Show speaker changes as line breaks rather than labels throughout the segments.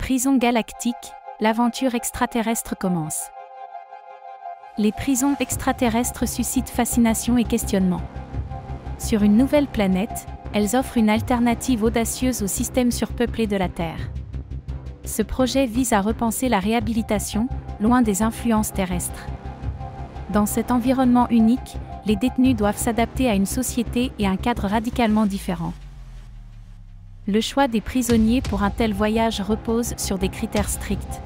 Prison galactique, l'aventure extraterrestre commence. Les prisons extraterrestres suscitent fascination et questionnement. Sur une nouvelle planète, elles offrent une alternative audacieuse au système surpeuplé de la Terre. Ce projet vise à repenser la réhabilitation, loin des influences terrestres. Dans cet environnement unique, les détenus doivent s'adapter à une société et un cadre radicalement différents. Le choix des prisonniers pour un tel voyage repose sur des critères stricts.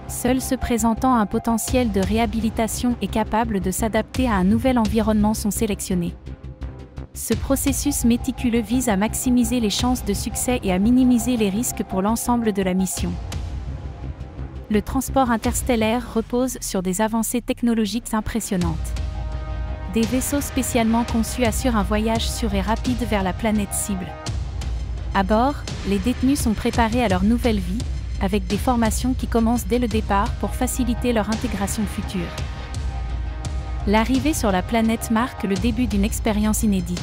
Seuls ceux présentant un potentiel de réhabilitation et capables de s'adapter à un nouvel environnement sont sélectionnés. Ce processus méticuleux vise à maximiser les chances de succès et à minimiser les risques pour l'ensemble de la mission. Le transport interstellaire repose sur des avancées technologiques impressionnantes. Des vaisseaux spécialement conçus assurent un voyage sûr et rapide vers la planète cible. À bord, les détenus sont préparés à leur nouvelle vie, avec des formations qui commencent dès le départ pour faciliter leur intégration future. L'arrivée sur la planète marque le début d'une expérience inédite.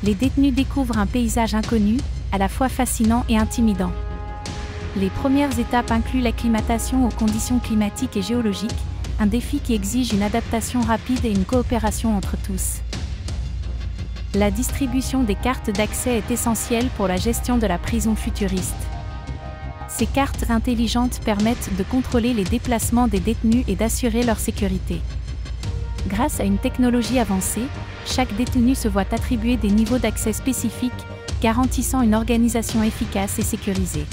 Les détenus découvrent un paysage inconnu, à la fois fascinant et intimidant. Les premières étapes incluent l'acclimatation aux conditions climatiques et géologiques, un défi qui exige une adaptation rapide et une coopération entre tous. La distribution des cartes d'accès est essentielle pour la gestion de la prison futuriste. Ces cartes intelligentes permettent de contrôler les déplacements des détenus et d'assurer leur sécurité. Grâce à une technologie avancée, chaque détenu se voit attribuer des niveaux d'accès spécifiques, garantissant une organisation efficace et sécurisée.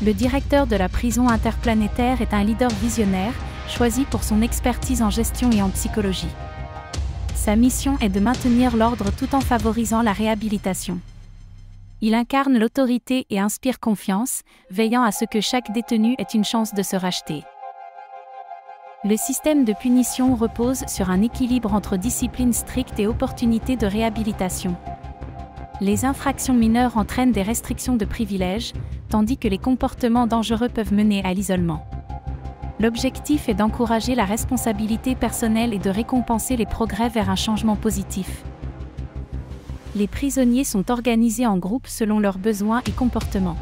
Le directeur de la prison interplanétaire est un leader visionnaire, choisi pour son expertise en gestion et en psychologie. Sa mission est de maintenir l'ordre tout en favorisant la réhabilitation. Il incarne l'autorité et inspire confiance, veillant à ce que chaque détenu ait une chance de se racheter. Le système de punition repose sur un équilibre entre discipline stricte et opportunité de réhabilitation. Les infractions mineures entraînent des restrictions de privilèges, tandis que les comportements dangereux peuvent mener à l'isolement. L'objectif est d'encourager la responsabilité personnelle et de récompenser les progrès vers un changement positif. Les prisonniers sont organisés en groupes selon leurs besoins et comportements.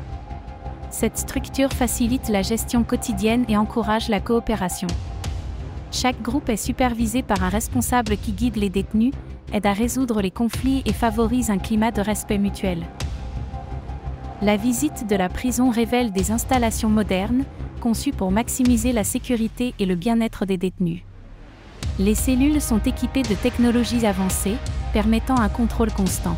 Cette structure facilite la gestion quotidienne et encourage la coopération. Chaque groupe est supervisé par un responsable qui guide les détenus, aide à résoudre les conflits et favorise un climat de respect mutuel. La visite de la prison révèle des installations modernes, conçues pour maximiser la sécurité et le bien-être des détenus. Les cellules sont équipées de technologies avancées, permettant un contrôle constant.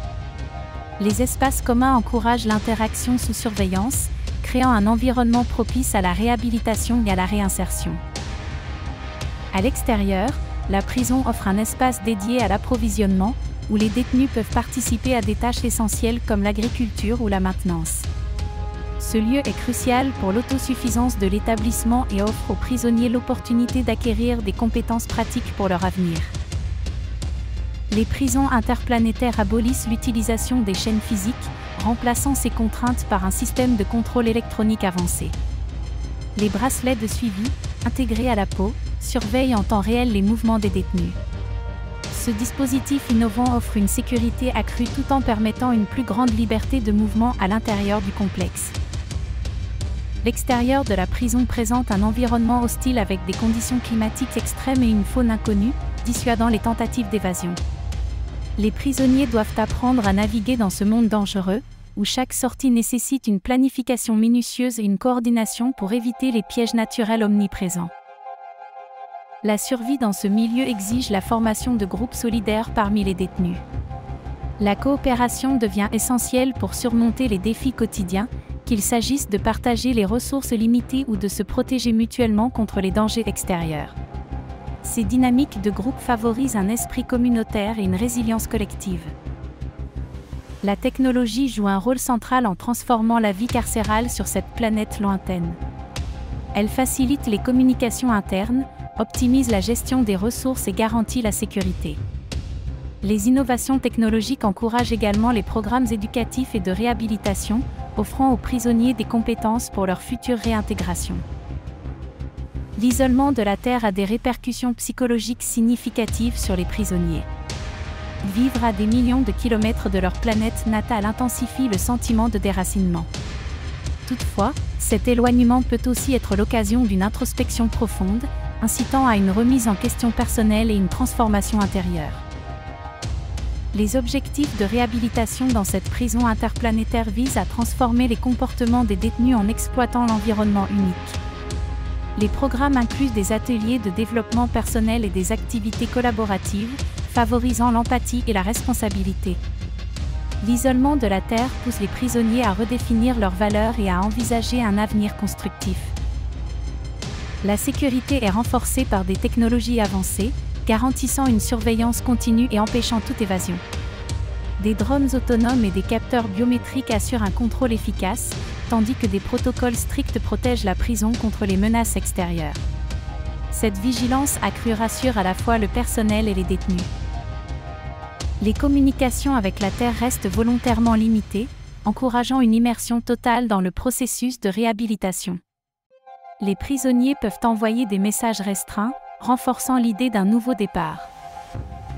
Les espaces communs encouragent l'interaction sous surveillance, créant un environnement propice à la réhabilitation et à la réinsertion. À l'extérieur, la prison offre un espace dédié à l'approvisionnement, où les détenus peuvent participer à des tâches essentielles comme l'agriculture ou la maintenance. Ce lieu est crucial pour l'autosuffisance de l'établissement et offre aux prisonniers l'opportunité d'acquérir des compétences pratiques pour leur avenir. Les prisons interplanétaires abolissent l'utilisation des chaînes physiques, remplaçant ces contraintes par un système de contrôle électronique avancé. Les bracelets de suivi, intégrés à la peau, surveillent en temps réel les mouvements des détenus. Ce dispositif innovant offre une sécurité accrue tout en permettant une plus grande liberté de mouvement à l'intérieur du complexe. L'extérieur de la prison présente un environnement hostile avec des conditions climatiques extrêmes et une faune inconnue, dissuadant les tentatives d'évasion. Les prisonniers doivent apprendre à naviguer dans ce monde dangereux, où chaque sortie nécessite une planification minutieuse et une coordination pour éviter les pièges naturels omniprésents. La survie dans ce milieu exige la formation de groupes solidaires parmi les détenus. La coopération devient essentielle pour surmonter les défis quotidiens, qu'il s'agisse de partager les ressources limitées ou de se protéger mutuellement contre les dangers extérieurs. Ces dynamiques de groupe favorisent un esprit communautaire et une résilience collective. La technologie joue un rôle central en transformant la vie carcérale sur cette planète lointaine. Elle facilite les communications internes, optimise la gestion des ressources et garantit la sécurité. Les innovations technologiques encouragent également les programmes éducatifs et de réhabilitation, offrant aux prisonniers des compétences pour leur future réintégration. L'isolement de la Terre a des répercussions psychologiques significatives sur les prisonniers. Vivre à des millions de kilomètres de leur planète natale intensifie le sentiment de déracinement. Toutefois, cet éloignement peut aussi être l'occasion d'une introspection profonde, incitant à une remise en question personnelle et une transformation intérieure. Les objectifs de réhabilitation dans cette prison interplanétaire visent à transformer les comportements des détenus en exploitant l'environnement unique. Les programmes incluent des ateliers de développement personnel et des activités collaboratives, favorisant l'empathie et la responsabilité. L'isolement de la Terre pousse les prisonniers à redéfinir leurs valeurs et à envisager un avenir constructif. La sécurité est renforcée par des technologies avancées, garantissant une surveillance continue et empêchant toute évasion. Des drones autonomes et des capteurs biométriques assurent un contrôle efficace, tandis que des protocoles stricts protègent la prison contre les menaces extérieures. Cette vigilance accrue rassure à la fois le personnel et les détenus. Les communications avec la Terre restent volontairement limitées, encourageant une immersion totale dans le processus de réhabilitation. Les prisonniers peuvent envoyer des messages restreints, renforçant l'idée d'un nouveau départ.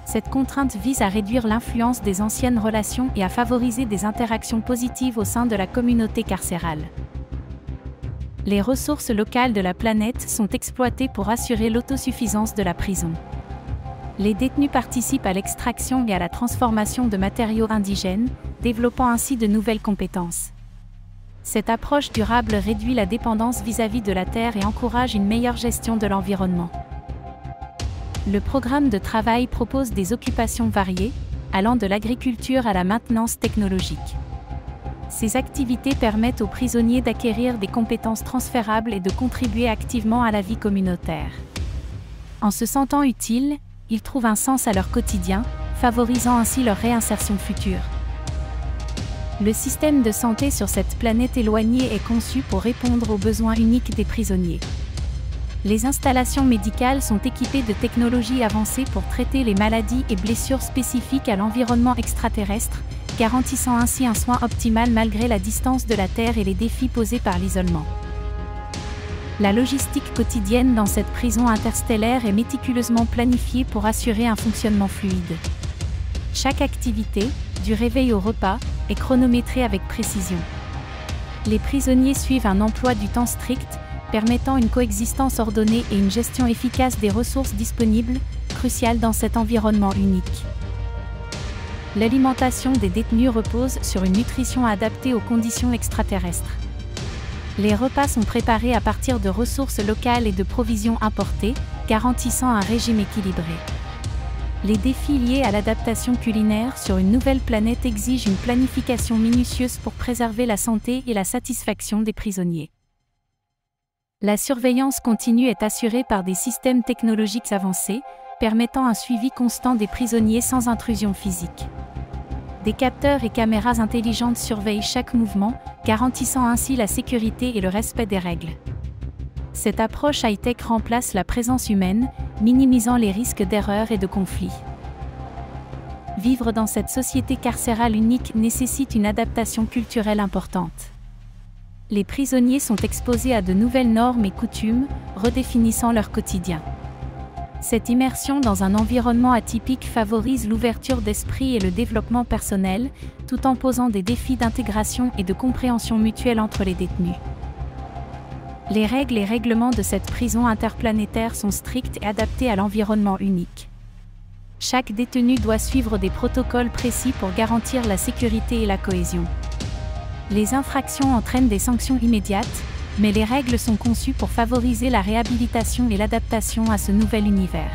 Cette contrainte vise à réduire l'influence des anciennes relations et à favoriser des interactions positives au sein de la communauté carcérale. Les ressources locales de la planète sont exploitées pour assurer l'autosuffisance de la prison. Les détenus participent à l'extraction et à la transformation de matériaux indigènes, développant ainsi de nouvelles compétences. Cette approche durable réduit la dépendance vis-à-vis de la Terre et encourage une meilleure gestion de l'environnement. Le programme de travail propose des occupations variées, allant de l'agriculture à la maintenance technologique. Ces activités permettent aux prisonniers d'acquérir des compétences transférables et de contribuer activement à la vie communautaire. En se sentant utiles, ils trouvent un sens à leur quotidien, favorisant ainsi leur réinsertion future. Le système de santé sur cette planète éloignée est conçu pour répondre aux besoins uniques des prisonniers. Les installations médicales sont équipées de technologies avancées pour traiter les maladies et blessures spécifiques à l'environnement extraterrestre, garantissant ainsi un soin optimal malgré la distance de la Terre et les défis posés par l'isolement. La logistique quotidienne dans cette prison interstellaire est méticuleusement planifiée pour assurer un fonctionnement fluide. Chaque activité, du réveil au repas, est chronométrée avec précision. Les prisonniers suivent un emploi du temps strict, permettant une coexistence ordonnée et une gestion efficace des ressources disponibles, cruciales dans cet environnement unique. L'alimentation des détenus repose sur une nutrition adaptée aux conditions extraterrestres. Les repas sont préparés à partir de ressources locales et de provisions importées, garantissant un régime équilibré. Les défis liés à l'adaptation culinaire sur une nouvelle planète exigent une planification minutieuse pour préserver la santé et la satisfaction des prisonniers. La surveillance continue est assurée par des systèmes technologiques avancés, permettant un suivi constant des prisonniers sans intrusion physique. Des capteurs et caméras intelligentes surveillent chaque mouvement, garantissant ainsi la sécurité et le respect des règles. Cette approche high-tech remplace la présence humaine, minimisant les risques d'erreurs et de conflits. Vivre dans cette société carcérale unique nécessite une adaptation culturelle importante. Les prisonniers sont exposés à de nouvelles normes et coutumes, redéfinissant leur quotidien. Cette immersion dans un environnement atypique favorise l'ouverture d'esprit et le développement personnel, tout en posant des défis d'intégration et de compréhension mutuelle entre les détenus. Les règles et règlements de cette prison interplanétaire sont stricts et adaptés à l'environnement unique. Chaque détenu doit suivre des protocoles précis pour garantir la sécurité et la cohésion. Les infractions entraînent des sanctions immédiates, mais les règles sont conçues pour favoriser la réhabilitation et l'adaptation à ce nouvel univers.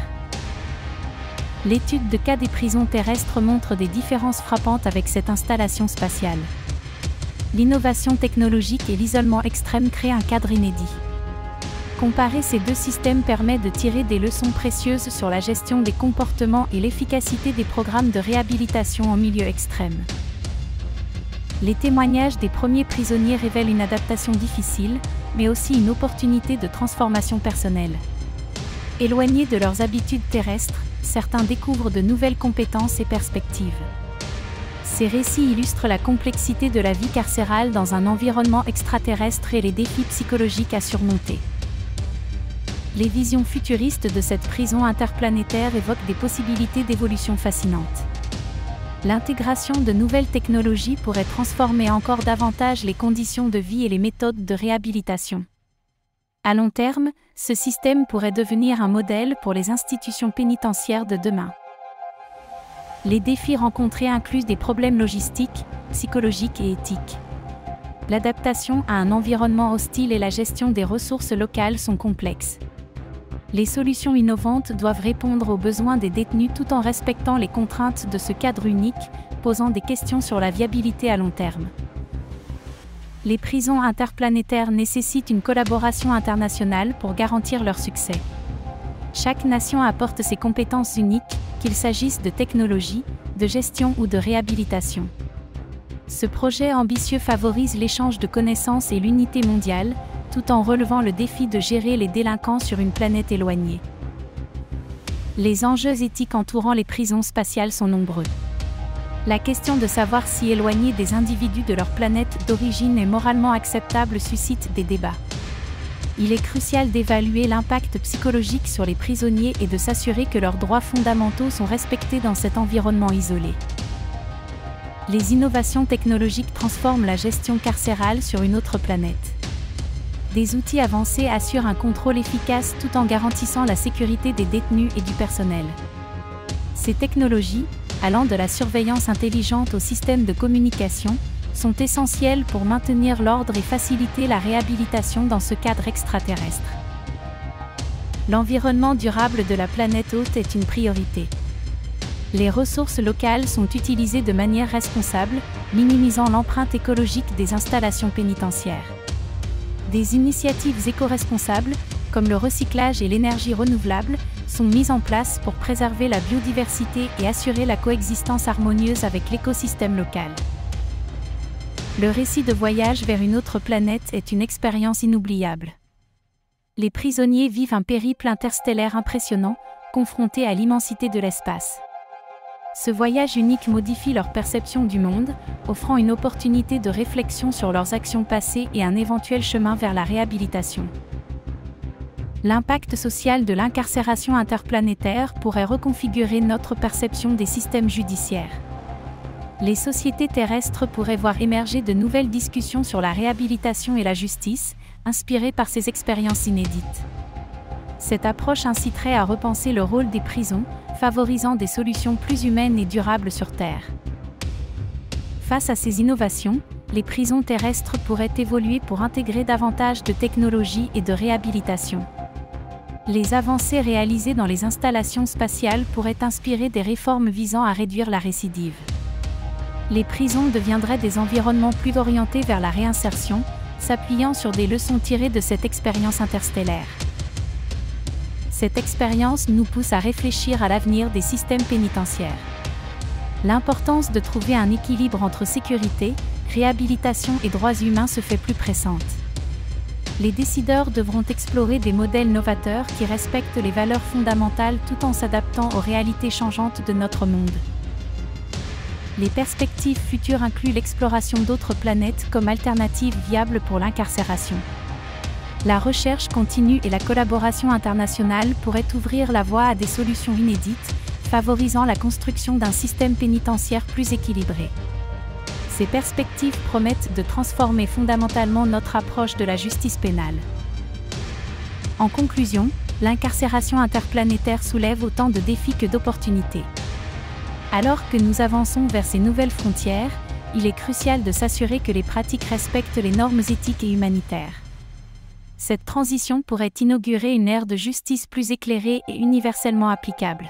L'étude de cas des prisons terrestres montre des différences frappantes avec cette installation spatiale. L'innovation technologique et l'isolement extrême créent un cadre inédit. Comparer ces deux systèmes permet de tirer des leçons précieuses sur la gestion des comportements et l'efficacité des programmes de réhabilitation en milieu extrême. Les témoignages des premiers prisonniers révèlent une adaptation difficile, mais aussi une opportunité de transformation personnelle. Éloignés de leurs habitudes terrestres, certains découvrent de nouvelles compétences et perspectives. Ces récits illustrent la complexité de la vie carcérale dans un environnement extraterrestre et les défis psychologiques à surmonter. Les visions futuristes de cette prison interplanétaire évoquent des possibilités d'évolution fascinantes. L'intégration de nouvelles technologies pourrait transformer encore davantage les conditions de vie et les méthodes de réhabilitation. À long terme, ce système pourrait devenir un modèle pour les institutions pénitentiaires de demain. Les défis rencontrés incluent des problèmes logistiques, psychologiques et éthiques. L'adaptation à un environnement hostile et la gestion des ressources locales sont complexes. Les solutions innovantes doivent répondre aux besoins des détenus tout en respectant les contraintes de ce cadre unique, posant des questions sur la viabilité à long terme. Les prisons interplanétaires nécessitent une collaboration internationale pour garantir leur succès. Chaque nation apporte ses compétences uniques, qu'il s'agisse de technologie, de gestion ou de réhabilitation. Ce projet ambitieux favorise l'échange de connaissances et l'unité mondiale, tout en relevant le défi de gérer les délinquants sur une planète éloignée. Les enjeux éthiques entourant les prisons spatiales sont nombreux. La question de savoir si éloigner des individus de leur planète d'origine est moralement acceptable suscite des débats. Il est crucial d'évaluer l'impact psychologique sur les prisonniers et de s'assurer que leurs droits fondamentaux sont respectés dans cet environnement isolé. Les innovations technologiques transforment la gestion carcérale sur une autre planète. Des outils avancés assurent un contrôle efficace tout en garantissant la sécurité des détenus et du personnel. Ces technologies, allant de la surveillance intelligente au système de communication, sont essentielles pour maintenir l'ordre et faciliter la réhabilitation dans ce cadre extraterrestre. L'environnement durable de la planète hôte est une priorité. Les ressources locales sont utilisées de manière responsable, minimisant l'empreinte écologique des installations pénitentiaires. Des initiatives éco-responsables, comme le recyclage et l'énergie renouvelable, sont mises en place pour préserver la biodiversité et assurer la coexistence harmonieuse avec l'écosystème local. Le récit de voyage vers une autre planète est une expérience inoubliable. Les prisonniers vivent un périple interstellaire impressionnant, confrontés à l'immensité de l'espace. Ce voyage unique modifie leur perception du monde, offrant une opportunité de réflexion sur leurs actions passées et un éventuel chemin vers la réhabilitation. L'impact social de l'incarcération interplanétaire pourrait reconfigurer notre perception des systèmes judiciaires. Les sociétés terrestres pourraient voir émerger de nouvelles discussions sur la réhabilitation et la justice, inspirées par ces expériences inédites. Cette approche inciterait à repenser le rôle des prisons, favorisant des solutions plus humaines et durables sur Terre. Face à ces innovations, les prisons terrestres pourraient évoluer pour intégrer davantage de technologies et de réhabilitation. Les avancées réalisées dans les installations spatiales pourraient inspirer des réformes visant à réduire la récidive. Les prisons deviendraient des environnements plus orientés vers la réinsertion, s'appuyant sur des leçons tirées de cette expérience interstellaire. Cette expérience nous pousse à réfléchir à l'avenir des systèmes pénitentiaires. L'importance de trouver un équilibre entre sécurité, réhabilitation et droits humains se fait plus pressante. Les décideurs devront explorer des modèles novateurs qui respectent les valeurs fondamentales tout en s'adaptant aux réalités changeantes de notre monde. Les perspectives futures incluent l'exploration d'autres planètes comme alternative viable pour l'incarcération. La recherche continue et la collaboration internationale pourraient ouvrir la voie à des solutions inédites, favorisant la construction d'un système pénitentiaire plus équilibré. Ces perspectives promettent de transformer fondamentalement notre approche de la justice pénale. En conclusion, l'incarcération interplanétaire soulève autant de défis que d'opportunités. Alors que nous avançons vers ces nouvelles frontières, il est crucial de s'assurer que les pratiques respectent les normes éthiques et humanitaires. Cette transition pourrait inaugurer une ère de justice plus éclairée et universellement applicable.